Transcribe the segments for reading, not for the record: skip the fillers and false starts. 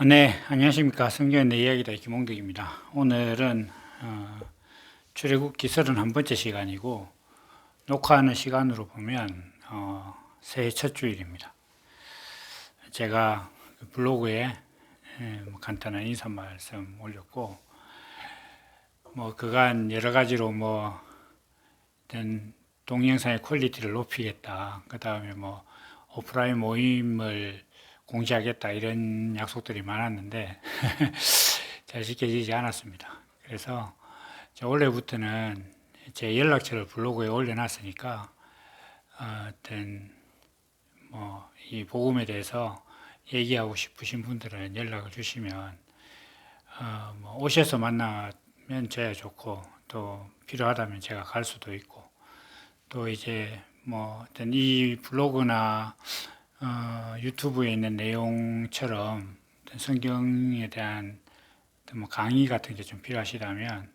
네, 안녕하십니까. 성경의 내 이야기다 김홍덕입니다. 오늘은 출애굽기 31번째 시간이고 녹화하는 시간으로 보면 새해 첫 주일입니다. 제가 그 블로그에 뭐 간단한 인사 말씀 올렸고 뭐 그간 여러 가지로 뭐 어떤 동영상의 퀄리티를 높이겠다. 그 다음에 뭐 오프라인 모임을 공지하겠다 이런 약속들이 많았는데 잘 지켜지지 않았습니다. 그래서 올해부터는 제 연락처를 블로그에 올려놨으니까 어떤 뭐 이 복음에 대해서 얘기하고 싶으신 분들은 연락을 주시면 뭐 오셔서 만나면 저야 좋고 또 필요하다면 제가 갈 수도 있고 또 이제 뭐 어떤 이 블로그나 유튜브에 있는 내용처럼 성경에 대한 뭐 강의 같은 게 좀 필요하시다면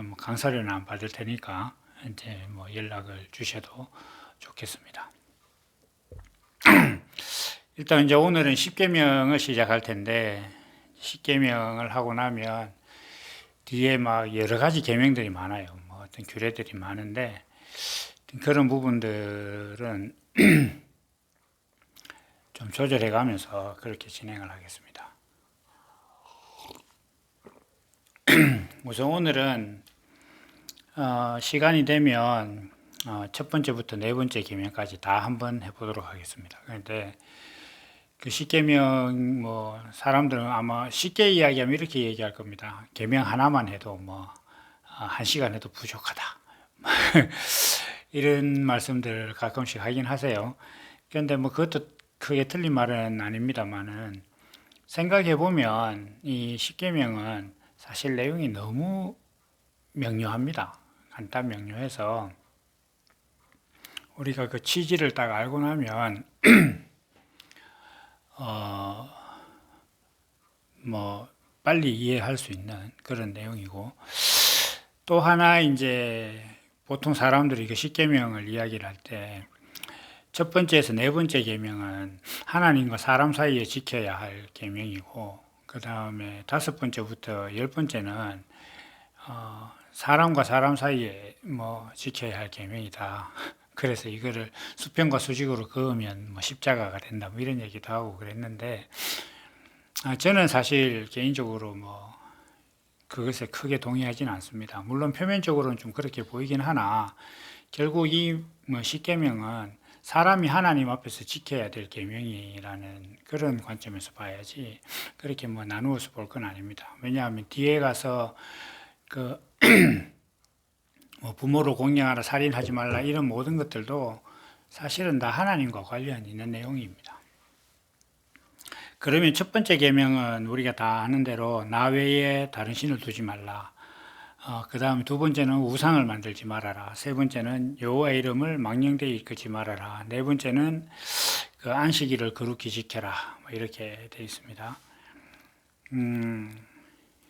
뭐 강사료는 안 받을 테니까 이제 뭐 연락을 주셔도 좋겠습니다. 일단 이제 오늘은 10계명을 시작할 텐데 10계명을 하고 나면 뒤에 막 여러 가지 계명들이 많아요. 뭐 어떤 규례들이 많은데 그런 부분들은 좀 조절해 가면서 그렇게 진행을 하겠습니다. 우선 오늘은 시간이 되면 첫 번째부터 네 번째 계명까지 다 한번 해보도록 하겠습니다. 그런데 그 십계명 뭐 사람들은 아마 쉽게 이야기하면 이렇게 얘기할 겁니다. 계명 하나만 해도 뭐 한 시간 해도 부족하다. 이런 말씀들 가끔씩 하긴 하세요. 그런데 뭐 그것도 크게 틀린 말은 아닙니다만은 생각해 보면 이 십계명은 사실 내용이 너무 명료합니다. 간단 명료해서 우리가 그 취지를 딱 알고 나면 뭐 빨리 이해할 수 있는 그런 내용이고 또 하나 이제 보통 사람들이 그 십계명을 이야기를 할 때 첫 번째에서 네 번째 계명은 하나님과 사람 사이에 지켜야 할 계명이고 그 다음에 다섯 번째부터 열 번째는 사람과 사람 사이에 뭐 지켜야 할 계명이다. 그래서 이거를 수평과 수직으로 그으면 뭐 십자가가 된다. 뭐 이런 얘기도 하고 그랬는데 저는 사실 개인적으로 뭐 그것에 크게 동의하지는 않습니다. 물론 표면적으로는 좀 그렇게 보이긴 하나 결국 이뭐 십계명은 사람이 하나님 앞에서 지켜야 될 계명이라는 그런 관점에서 봐야지 그렇게 뭐 나누어서 볼 건 아닙니다. 왜냐하면 뒤에 가서 그 뭐 부모를 공경하라, 살인하지 말라 이런 모든 것들도 사실은 다 하나님과 관련 있는 내용입니다. 그러면 첫 번째 계명은 우리가 다 아는 대로 나 외에 다른 신을 두지 말라. 그 다음에 두 번째는 우상을 만들지 말아라. 세 번째는 여호와의 이름을 망령되이 일컫지 말아라. 네 번째는 그 안식일을 거룩히 지켜라. 뭐 이렇게 되어 있습니다.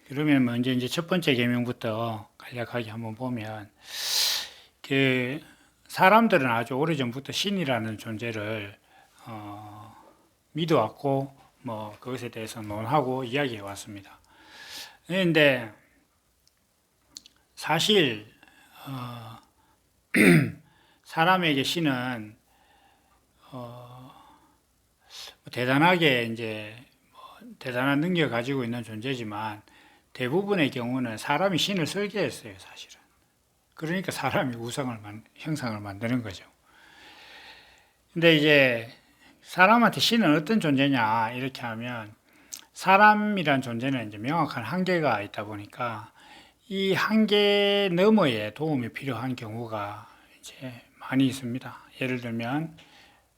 그러면 먼저 이제 첫 번째 계명부터 간략하게 한번 보면 그 사람들은 아주 오래전부터 신이라는 존재를 믿어왔고 뭐 그것에 대해서 논하고 이야기해 왔습니다. 그런데 사실 사람에게 신은 대단하게 이제 대단한 능력을 가지고 있는 존재지만 대부분의 경우는 사람이 신을 설계했어요, 사실은. 그러니까 사람이 형상을 만드는 거죠. 근데 이제 사람한테 신은 어떤 존재냐 이렇게 하면 사람이란 존재는 이제 명확한 한계가 있다 보니까 이 한계 너머에 도움이 필요한 경우가 이제 많이 있습니다. 예를 들면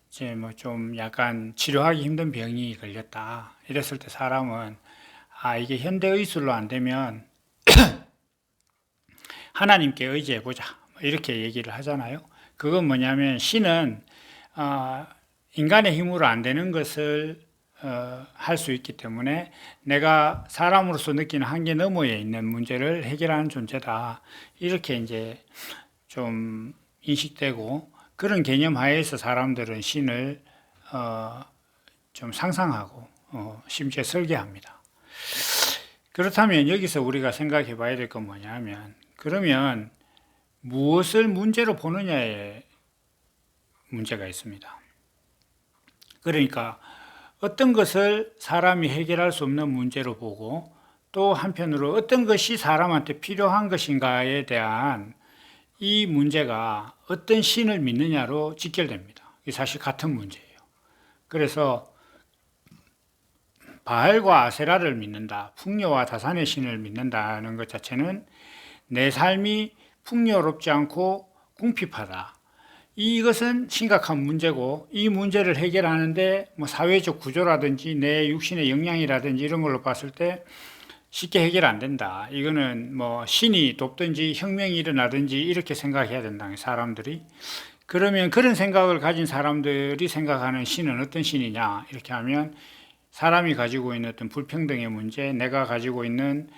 이제 뭐 좀 약간 치료하기 힘든 병이 걸렸다. 이랬을 때 사람은 이게 현대 의술로 안 되면 하나님께 의지해 보자. 이렇게 얘기를 하잖아요. 그건 뭐냐면 신은 인간의 힘으로 안 되는 것을 할 수 있기 때문에 내가 사람으로서 느끼는 한계 너머에 있는 문제를 해결하는 존재다. 이렇게 이제 좀 인식되고 그런 개념 하에서 사람들은 신을 좀 상상하고 심지어 설계합니다. 그렇다면 여기서 우리가 생각해 봐야 될 건 뭐냐면, 그러면 무엇을 문제로 보느냐에 문제가 있습니다. 그러니까 어떤 것을 사람이 해결할 수 없는 문제로 보고, 또 한편으로 어떤 것이 사람한테 필요한 것인가에 대한 이 문제가 어떤 신을 믿느냐로 직결됩니다. 이게 사실 같은 문제예요. 그래서 바알과 아세라를 믿는다, 풍요와 다산의 신을 믿는다는 것 자체는 내 삶이 풍요롭지 않고 궁핍하다, 이것은 심각한 문제고, 이 문제를 해결하는데 뭐 사회적 구조라든지 내 육신의 역량이라든지 이런 걸로 봤을 때 쉽게 해결 안 된다. 이거는 뭐 신이 돕든지 혁명이 일어나든지 이렇게 생각해야 된다, 사람들이. 그러면 그런 생각을 가진 사람들이 생각하는 신은 어떤 신이냐, 이렇게 하면 사람이 가지고 있는 어떤 불평등의 문제, 내가 가지고 있는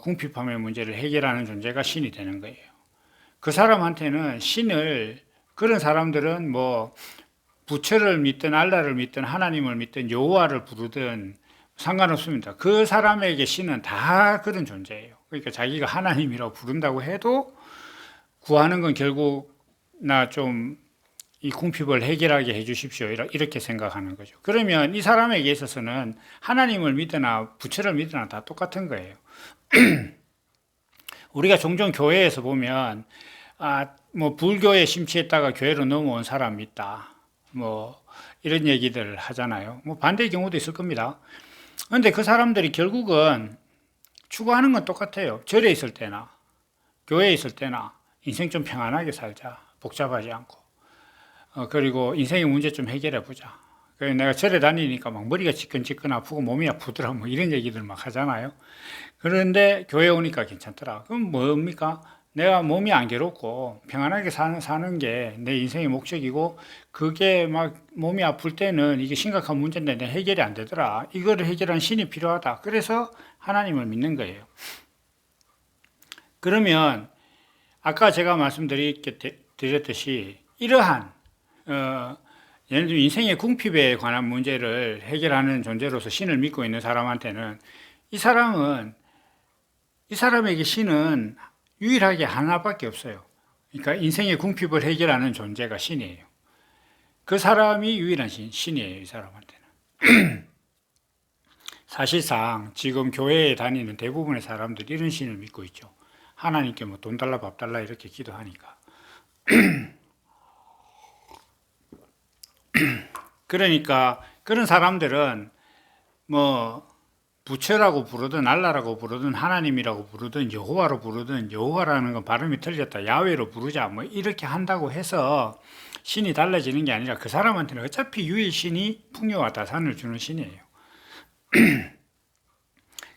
궁핍함의 문제를 해결하는 존재가 신이 되는 거예요. 그 사람한테는 그런 사람들은 뭐 부처를 믿든 알라를 믿든 하나님을 믿든 여호와를 부르든 상관없습니다. 그 사람에게 신은 다 그런 존재예요. 그러니까 자기가 하나님이라고 부른다고 해도 구하는 건 결국 나 좀 이 궁핍을 해결하게 해 주십시오, 이렇게 생각하는 거죠. 그러면 이 사람에게 있어서는 하나님을 믿으나 부처를 믿으나 다 똑같은 거예요. 우리가 종종 교회에서 보면 뭐 불교에 심취했다가 교회로 넘어온 사람이 있다, 뭐 이런 얘기들 하잖아요. 뭐 반대의 경우도 있을 겁니다. 그런데 그 사람들이 결국은 추구하는 건 똑같아요. 절에 있을 때나 교회에 있을 때나 인생 좀 평안하게 살자, 복잡하지 않고, 그리고 인생의 문제 좀 해결해 보자. 내가 절에 다니니까 막 머리가 지끈지끈 아프고 몸이 아프더라, 뭐 이런 얘기들 막 하잖아요. 그런데 교회 오니까 괜찮더라. 그럼 뭡니까? 내가 몸이 안 괴롭고 평안하게 사는 게 내 인생의 목적이고, 그게 막 몸이 아플 때는 이게 심각한 문제인데 내 해결이 안 되더라. 이거를 해결한 신이 필요하다. 그래서 하나님을 믿는 거예요. 그러면 아까 제가 말씀드렸듯이 이러한 예를 들면 인생의 궁핍에 관한 문제를 해결하는 존재로서 신을 믿고 있는 사람한테는 이 사람에게 신은 유일하게 하나밖에 없어요. 그러니까 인생의 궁핍을 해결하는 존재가 신이에요. 그 사람이 유일한 신이에요, 이 사람한테는. 사실상 지금 교회에 다니는 대부분의 사람들이 이런 신을 믿고 있죠. 하나님께 뭐 돈 달라 밥 달라 이렇게 기도하니까. 그러니까 그런 사람들은 뭐 부처라고 부르든 알라라고 부르든 하나님이라고 부르든 여호와로 부르든, 여호와라는 건 발음이 틀렸다, 야훼로 부르자, 뭐 이렇게 한다고 해서 신이 달라지는 게 아니라 그 사람한테는 어차피 유일 신이 풍요와 다산을 주는 신이에요.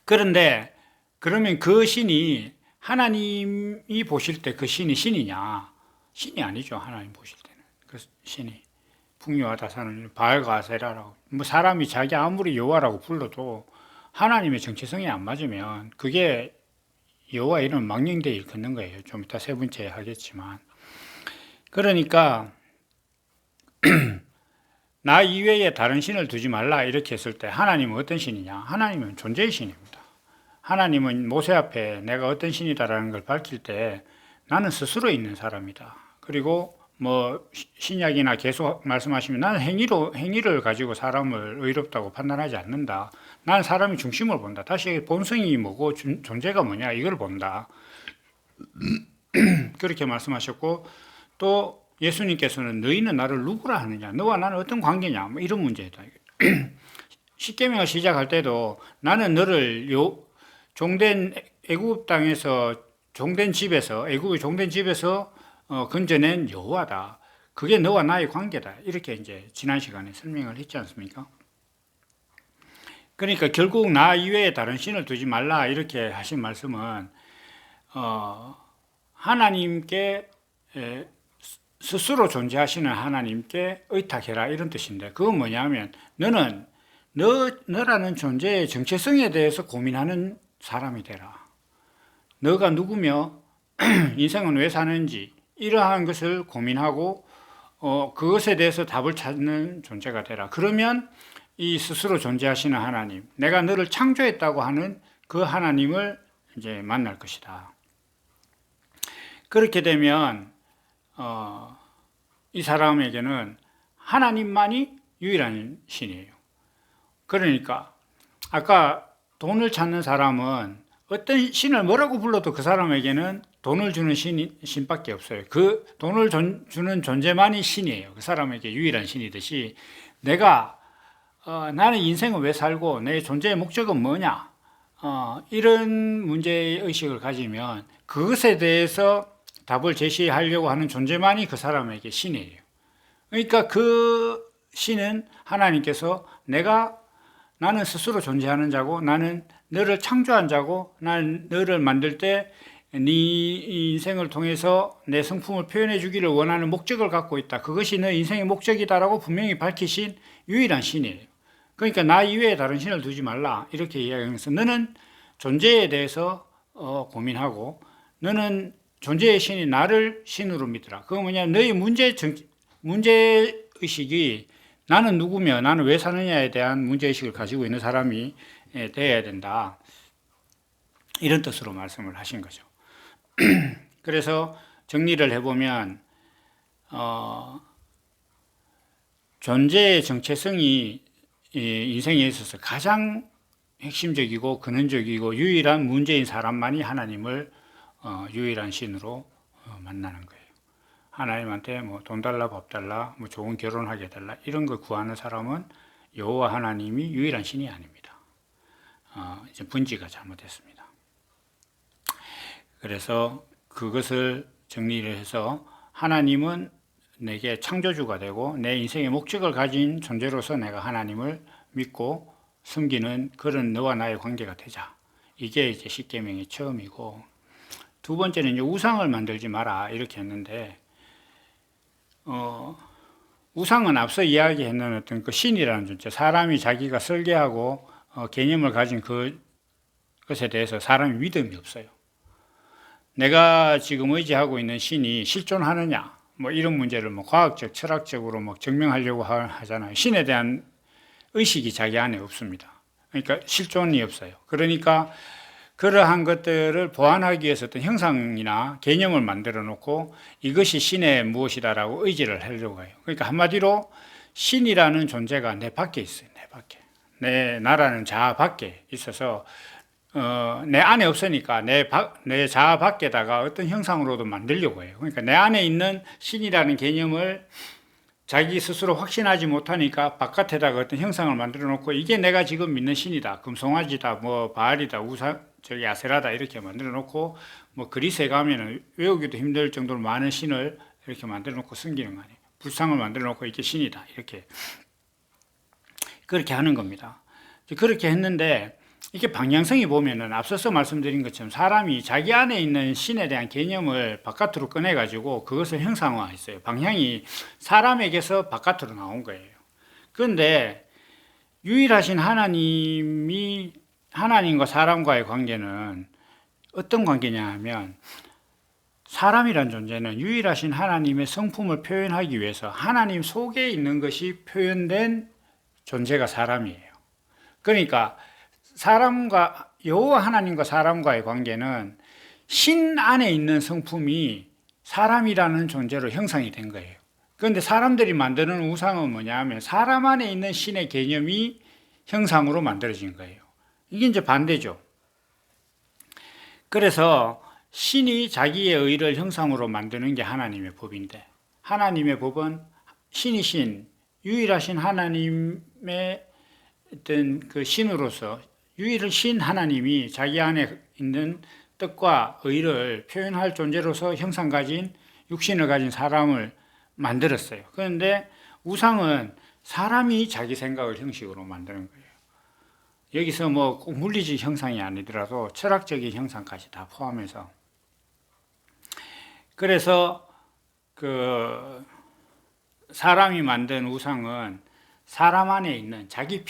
그런데 그러면 그 신이 하나님이 보실 때 그 신이 신이냐? 신이 아니죠. 하나님 보실 때는 그 신이 풍요와 다산을 바알과 아세라라고, 뭐 사람이 자기 아무리 여호와라고 불러도 하나님의 정체성이 안 맞으면 그게 여호와 이름 망령되이 일컫는 거예요. 좀 이따 세 번째 하겠지만. 그러니까 나 이외에 다른 신을 두지 말라 이렇게 했을 때 하나님은 어떤 신이냐? 하나님은 존재의 신입니다. 하나님은 모세 앞에 내가 어떤 신이다라는 걸 밝힐 때 나는 스스로 있는 사람이다. 그리고 뭐 신약이나 계속 말씀하시면 나는 행위를 가지고 사람을 의롭다고 판단하지 않는다. 나는 사람이 중심을 본다. 다시 본성이 뭐고 존재가 뭐냐 이걸 본다. 그렇게 말씀하셨고, 또 예수님께서는 너희는 나를 누구라 하느냐, 너와 나는 어떤 관계냐, 뭐 이런 문제다. 십계명을 시작할 때도 나는 너를 종된 애굽 땅에서 종된 집에서 애굽의 종된 집에서 건져낸 여호와다. 그게 너와 나의 관계다. 이렇게 이제 지난 시간에 설명을 했지 않습니까? 그러니까 결국 나 이외에 다른 신을 두지 말라 이렇게 하신 말씀은 하나님께 스스로 존재하시는 하나님께 의탁해라 이런 뜻인데, 그건 뭐냐면 너는 너라는 존재의 정체성에 대해서 고민하는 사람이 되라. 너가 누구며 인생은 왜 사는지 이러한 것을 고민하고 그것에 대해서 답을 찾는 존재가 되라. 그러면 이 스스로 존재하시는 하나님, 내가 너를 창조했다고 하는 그 하나님을 이제 만날 것이다. 그렇게 되면 이 사람에게는 하나님만이 유일한 신이에요. 그러니까 아까 돈을 찾는 사람은 어떤 신을 뭐라고 불러도 그 사람에게는 돈을 주는 신밖에 없어요. 그 돈을 주는 존재만이 신이에요. 그 사람에게 유일한 신이듯이 나는 인생을 왜 살고 내 존재의 목적은 뭐냐, 이런 문제의식을 가지면 그것에 대해서 답을 제시하려고 하는 존재만이 그 사람에게 신이에요. 그러니까 그 신은 하나님께서 나는 스스로 존재하는 자고, 나는 너를 창조한 자고, 나는 너를 만들 때 네 인생을 통해서 내 성품을 표현해 주기를 원하는 목적을 갖고 있다. 그것이 너 인생의 목적이다라고 분명히 밝히신 유일한 신이에요. 그러니까 나 이외에 다른 신을 두지 말라, 이렇게 이야기하면서 너는 존재에 대해서 고민하고, 너는 존재의 신이 나를 신으로 믿으라. 그거 뭐냐면 너의 문제의식이 나는 누구며 나는 왜 사느냐에 대한 문제의식을 가지고 있는 사람이 되어야 된다, 이런 뜻으로 말씀을 하신 거죠. 그래서 정리를 해보면 존재의 정체성이 인생에 있어서 가장 핵심적이고 근원적이고 유일한 문제인 사람만이 하나님을 유일한 신으로 만나는 거예요. 하나님한테 뭐 돈 달라, 밥 달라, 뭐 좋은 결혼하게 해달라, 이런 걸 구하는 사람은 여호와 하나님이 유일한 신이 아닙니다. 이제 분지가 잘못됐습니다. 그래서 그것을 정리를 해서 하나님은 내게 창조주가 되고 내 인생의 목적을 가진 존재로서 내가 하나님을 믿고 섬기는 그런 너와 나의 관계가 되자. 이게 이제 십계명의 처음이고, 두 번째는 이제 우상을 만들지 마라, 이렇게 했는데, 우상은 앞서 이야기했는 어떤 그 신이라는 존재, 사람이 자기가 설계하고 개념을 가진 그것에 대해서 사람이 믿음이 없어요. 내가 지금 의지하고 있는 신이 실존하느냐, 뭐 이런 문제를 뭐 과학적, 철학적으로 뭐 증명하려고 하잖아요. 신에 대한 의식이 자기 안에 없습니다. 그러니까 실존이 없어요. 그러니까 그러한 것들을 보완하기 위해서 어떤 형상이나 개념을 만들어 놓고 이것이 신의 무엇이다라고 의지를 하려고 해요. 그러니까 한마디로 신이라는 존재가 내 밖에 있어요. 내 밖에. 내 나라는 자아 밖에 있어서 내 안에 없으니까 내 자아 밖에다가 어떤 형상으로도 만들려고 해요. 그러니까 내 안에 있는 신이라는 개념을 자기 스스로 확신하지 못하니까 바깥에다가 어떤 형상을 만들어 놓고 이게 내가 지금 믿는 신이다, 금송아지다, 뭐 바알이다, 아세라다, 이렇게 만들어 놓고, 뭐 그리스에 가면은 외우기도 힘들 정도로 많은 신을 이렇게 만들어 놓고 섬기는 거 아니에요. 불상을 만들어 놓고 이게 신이다, 이렇게 그렇게 하는 겁니다. 그렇게 했는데 이게 방향성이 보면은 앞서서 말씀드린 것처럼 사람이 자기 안에 있는 신에 대한 개념을 바깥으로 꺼내가지고 그것을 형상화했어요. 방향이 사람에게서 바깥으로 나온 거예요. 그런데 유일하신 하나님과 사람과의 관계는 어떤 관계냐 하면, 사람이란 존재는 유일하신 하나님의 성품을 표현하기 위해서 하나님 속에 있는 것이 표현된 존재가 사람이에요. 그러니까 여호와 하나님과 사람과의 관계는 신 안에 있는 성품이 사람이라는 존재로 형성이 된 거예요. 그런데 사람들이 만드는 우상은 뭐냐 하면 사람 안에 있는 신의 개념이 형상으로 만들어진 거예요. 이게 이제 반대죠. 그래서 신이 자기의 의를 형상으로 만드는 게 하나님의 법인데, 하나님의 법은 신이신 유일하신 하나님의 어떤 그 신으로서 유일신 하나님이 자기 안에 있는 뜻과 의를 표현할 존재로서 형상 가진 육신을 가진 사람을 만들었어요. 그런데 우상은 사람이 자기 생각을 형식으로 만드는 거예요. 여기서 뭐 꼭 물리적 형상이 아니더라도 철학적인 형상까지 다 포함해서. 그래서 그 사람이 만든 우상은 사람 안에 있는 자기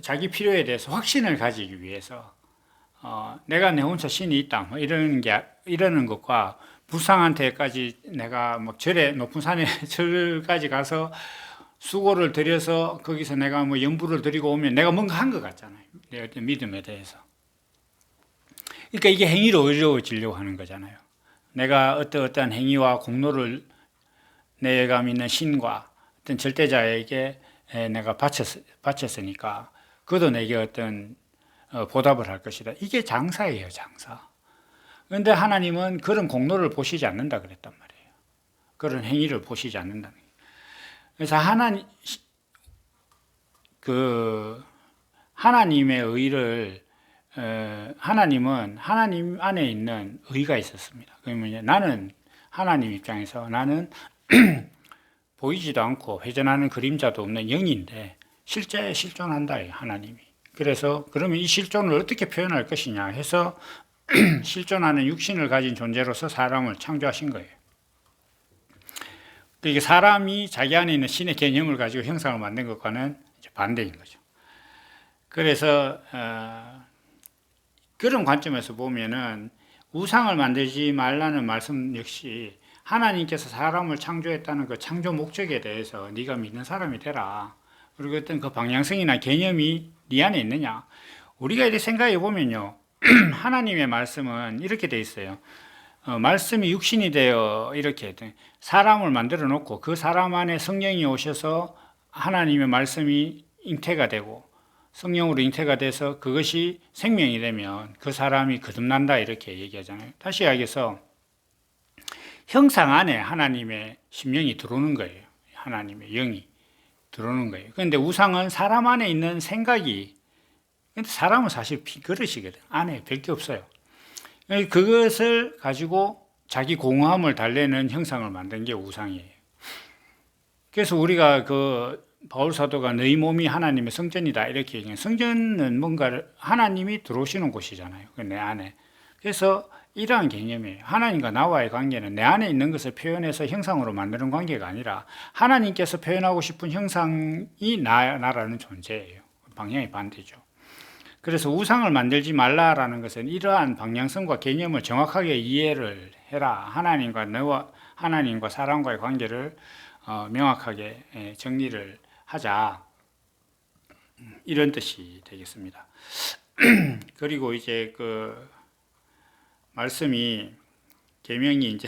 자기 필요에 대해서 확신을 가지기 위해서 내가 내 혼자 신이 있다, 뭐 이러는 것과 불상한테까지 내가 막 높은 산에 절까지 가서 수고를 들여서 거기서 내가 뭐 연부를 드리고 오면 내가 뭔가 한 것 같잖아요. 내 어떤 믿음에 대해서. 그러니까 이게 행위로 어려워지려고 하는 거잖아요. 내가 어떠한 행위와 공로를 내가 믿는 신과 어떤 절대자에게 내가 바쳤으니까 그도 내게 어떤 보답을 할 것이다. 이게 장사예요, 장사. 그런데 하나님은 그런 공로를 보시지 않는다 그랬단 말이에요. 그런 행위를 보시지 않는다는 거예요. 그래서 하나님의 의를 하나님은 하나님 안에 있는 의가 있었습니다. 그러면 나는 하나님 입장에서 나는 보이지도 않고 회전하는 그림자도 없는 영인데 실제 실존한다, 하나님이. 그래서 그러면 이 실존을 어떻게 표현할 것이냐 해서 실존하는 육신을 가진 존재로서 사람을 창조하신 거예요. 그러니까 사람이 자기 안에 있는 신의 개념을 가지고 형상을 만든 것과는 반대인 거죠. 그래서 그런 관점에서 보면은 우상을 만들지 말라는 말씀 역시 하나님께서 사람을 창조했다는 그 창조 목적에 대해서 네가 믿는 사람이 되라. 그리고 어떤 그 방향성이나 개념이 네 안에 있느냐. 우리가 이렇게 생각해 보면요. 하나님의 말씀은 이렇게 돼 있어요. 말씀이 육신이 되어 이렇게 사람을 만들어 놓고 그 사람 안에 성령이 오셔서 하나님의 말씀이 잉태가 되고 성령으로 잉태가 돼서 그것이 생명이 되면 그 사람이 거듭난다 이렇게 얘기하잖아요. 다시 이야기해서 형상 안에 하나님의 심령이 들어오는 거예요. 하나님의 영이 들어오는 거예요. 그런데 우상은 사람 안에 있는 생각이, 근데 사람은 사실 비그릇이거든. 안에 별 게 없어요. 그것을 가지고 자기 공허함을 달래는 형상을 만든 게 우상이에요. 그래서 우리가 바울 사도가 너희 몸이 하나님의 성전이다 이렇게 얘기해요. 성전은 뭔가를 하나님이 들어오시는 곳이잖아요. 내 안에. 그래서 이러한 개념이에요. 하나님과 나와의 관계는 내 안에 있는 것을 표현해서 형상으로 만드는 관계가 아니라 하나님께서 표현하고 싶은 형상이 나라는 존재예요. 방향이 반대죠. 그래서 우상을 만들지 말라라는 것은 이러한 방향성과 개념을 정확하게 이해를 해라. 하나님과 사람과의 관계를 명확하게 정리를 하자. 이런 뜻이 되겠습니다. 그리고 이제 말씀이 계명이 이제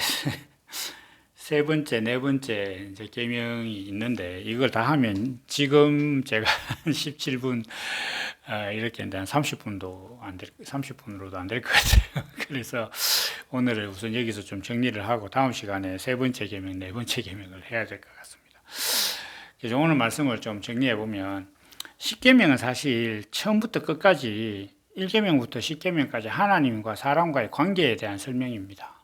세 번째, 네 번째 이제 계명이 있는데 이걸 다 하면 지금 제가 17분 이렇게 했는데 한 30분도 30분으로도 안 될 것 같아요. 그래서 오늘은 우선 여기서 좀 정리를 하고 다음 시간에 세 번째 계명, 네 번째 계명을 해야 될 것 같습니다. 그래서 오늘 말씀을 좀 정리해 보면 10계명은 사실 처음부터 끝까지 1계명부터 10계명까지 하나님과 사람과의 관계에 대한 설명입니다.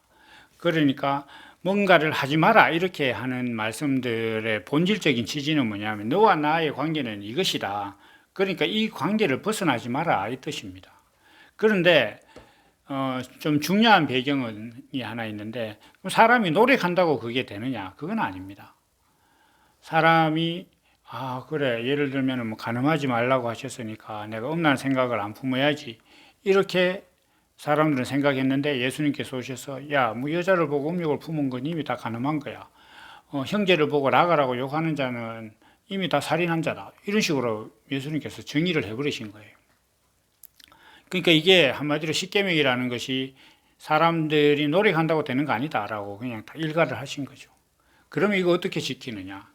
그러니까 뭔가를 하지 마라 이렇게 하는 말씀들의 본질적인 취지는 뭐냐면 너와 나의 관계는 이것이다. 그러니까 이 관계를 벗어나지 마라 이 뜻입니다. 그런데 좀 중요한 배경이 하나 있는데 사람이 노력한다고 그게 되느냐? 그건 아닙니다. 사람이 그래 예를 들면 뭐 간음하지 말라고 하셨으니까 내가 음란 생각을 안 품어야지 이렇게 사람들은 생각했는데 예수님께서 오셔서 야, 뭐 여자를 보고 음욕을 품은 건 이미 다 간음한 거야. 형제를 보고 나가라고 욕하는 자는 이미 다 살인한 자다. 이런 식으로 예수님께서 정의를 해버리신 거예요. 그러니까 이게 한마디로 십계명이라는 것이 사람들이 노력한다고 되는 거 아니다라고 그냥 다 일가를 하신 거죠. 그러면 이거 어떻게 지키느냐?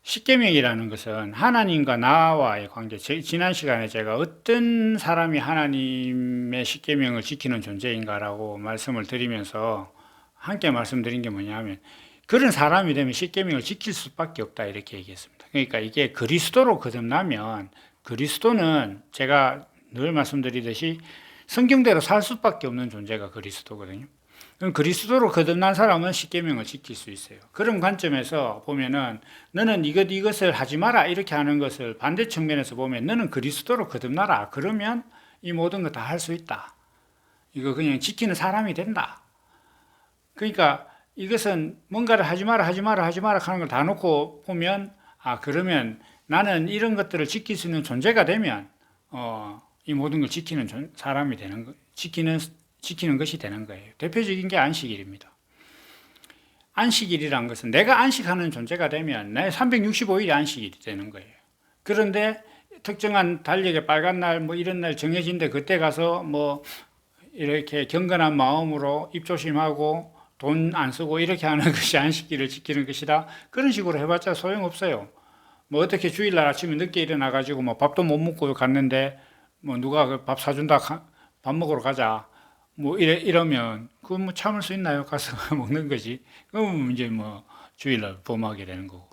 십계명이라는 것은 하나님과 나와의 관계. 지난 시간에 제가 어떤 사람이 하나님의 십계명을 지키는 존재인가라고 말씀을 드리면서 함께 말씀드린 게 뭐냐면 그런 사람이 되면 십계명을 지킬 수밖에 없다 이렇게 얘기했습니다. 그러니까 이게 그리스도로 거듭나면 그리스도는 제가 늘 말씀드리듯이 성경대로 살 수밖에 없는 존재가 그리스도거든요. 그럼 그리스도로 거듭난 사람은 십계명을 지킬 수 있어요. 그런 관점에서 보면은 너는 이것을 하지 마라 이렇게 하는 것을 반대 측면에서 보면 너는 그리스도로 거듭나라. 그러면 이 모든 거 다 할 수 있다. 이거 그냥 지키는 사람이 된다. 그러니까 이것은 뭔가를 하지 마라 하는 걸 다 놓고 보면 그러면 나는 이런 것들을 지킬 수 있는 존재가 되면 이 모든 걸 지키는 사람이 되는 거, 지키는 것이 되는 거예요. 대표적인 게 안식일입니다. 안식일이란 것은 내가 안식하는 존재가 되면 내 365일이 안식일이 되는 거예요. 그런데 특정한 달력에 빨간 날 뭐 이런 날 정해진데 그때 가서 뭐 이렇게 경건한 마음으로 입조심하고 돈 안 쓰고 이렇게 하는 것이 안식일을 지키는 것이다. 그런 식으로 해봤자 소용없어요. 뭐 어떻게 주일날 아침에 늦게 일어나가지고 뭐 밥도 못 먹고 갔는데 뭐 누가 그 밥 사준다 밥 먹으러 가자 뭐 이러면 그건 뭐 참을 수 있나요? 가서 먹는 거지. 그럼 이제 뭐 주일날 범하게 되는 거고.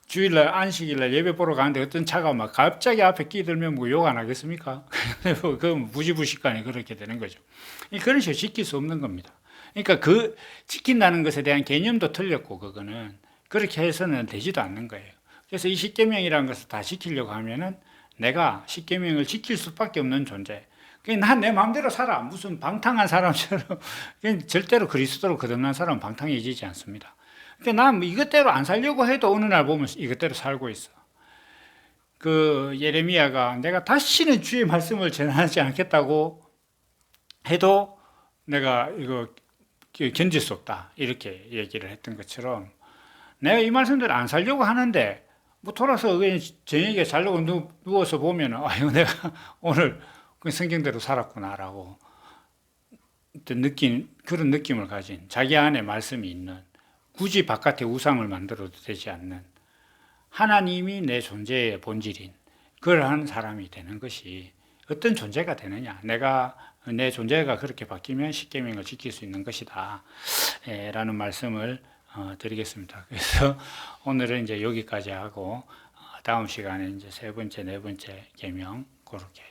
주일날 안식일날 예배 보러 가는데 어떤 차가 막 갑자기 앞에 끼들면 뭐 욕 안 하겠습니까? 그건 무지부식간에 그렇게 되는 거죠. 그런 식으로 지킬 수 없는 겁니다. 그러니까 그 지킨다는 것에 대한 개념도 틀렸고 그거는 그렇게 해서는 되지도 않는 거예요. 그래서 이 십계명이라는 것을 다 지키려고 하면은 내가 십계명을 지킬 수밖에 없는 존재. 난 내 마음대로 살아. 무슨 방탕한 사람처럼 절대로 그리스도로 거듭난 사람은 방탕해지지 않습니다. 그러니까 난 이것대로 안 살려고 해도 어느 날 보면 이것대로 살고 있어. 그 예레미야가 내가 다시는 주의 말씀을 전하지 않겠다고 해도 내가 이거 견딜 수 없다. 이렇게 얘기를 했던 것처럼 내가 이 말씀대로 안 살려고 하는데 뭐 돌아서 그냥 저녁에 자려고 누워서 보면 아유 내가 오늘 그 성경대로 살았구나라고 그런 느낌을 가진 자기 안에 말씀이 있는 굳이 바깥에 우상을 만들어도 되지 않는 하나님이 내 존재의 본질인 그러한 사람이 되는 것이 어떤 존재가 되느냐. 내가 내 존재가 그렇게 바뀌면 십계명을 지킬 수 있는 것이다. 라는 말씀을 드리겠습니다. 그래서 오늘은 이제 여기까지 하고 다음 시간에 이제 세 번째, 네 번째 계명 그렇게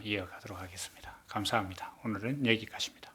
이어가도록 하겠습니다. 감사합니다. 오늘은 여기까지입니다.